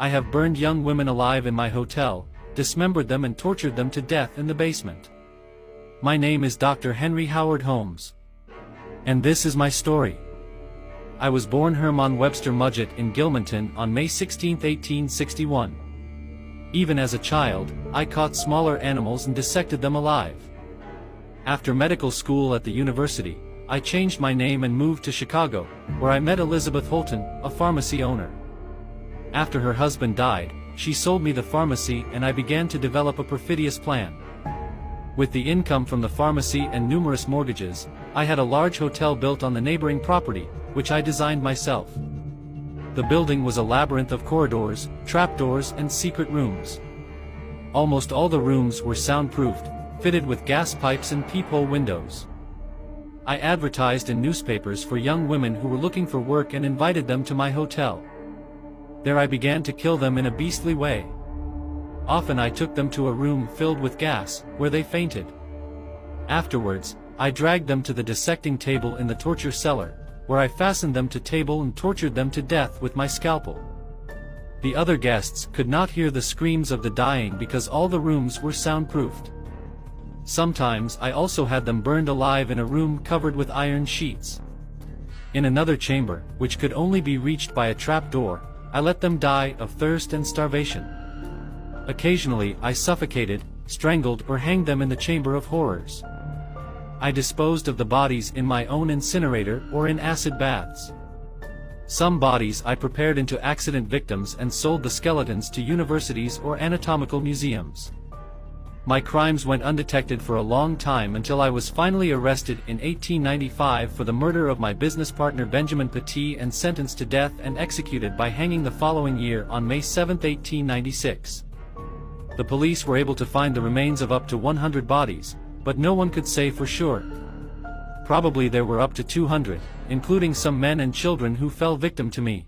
I have burned young women alive in my hotel, dismembered them and tortured them to death in the basement. My name is Dr. Henry Howard Holmes. And this is my story. I was born Herman Webster Mudgett in Gilmanton on May 16, 1861. Even as a child, I caught smaller animals and dissected them alive. After medical school at the university, I changed my name and moved to Chicago, where I met Elizabeth Holton, a pharmacy owner. After her husband died, she sold me the pharmacy and I began to develop a perfidious plan. With the income from the pharmacy and numerous mortgages, I had a large hotel built on the neighboring property, which I designed myself. The building was a labyrinth of corridors, trapdoors and secret rooms. Almost all the rooms were soundproofed, fitted with gas pipes and peephole windows. I advertised in newspapers for young women who were looking for work and invited them to my hotel. There I began to kill them in a beastly way. Often I took them to a room filled with gas, where they fainted. Afterwards, I dragged them to the dissecting table in the torture cellar, where I fastened them to table and tortured them to death with my scalpel. The other guests could not hear the screams of the dying because all the rooms were soundproofed. Sometimes I also had them burned alive in a room covered with iron sheets. In another chamber, which could only be reached by a trap door, I let them die of thirst and starvation. Occasionally I suffocated, strangled or hanged them in the chamber of horrors. I disposed of the bodies in my own incinerator or in acid baths. Some bodies I prepared into accident victims and sold the skeletons to universities or anatomical museums. My crimes went undetected for a long time until I was finally arrested in 1895 for the murder of my business partner Benjamin Petit and sentenced to death and executed by hanging the following year on May 7, 1896. The police were able to find the remains of up to 100 bodies, but no one could say for sure. Probably there were up to 200, including some men and children who fell victim to me.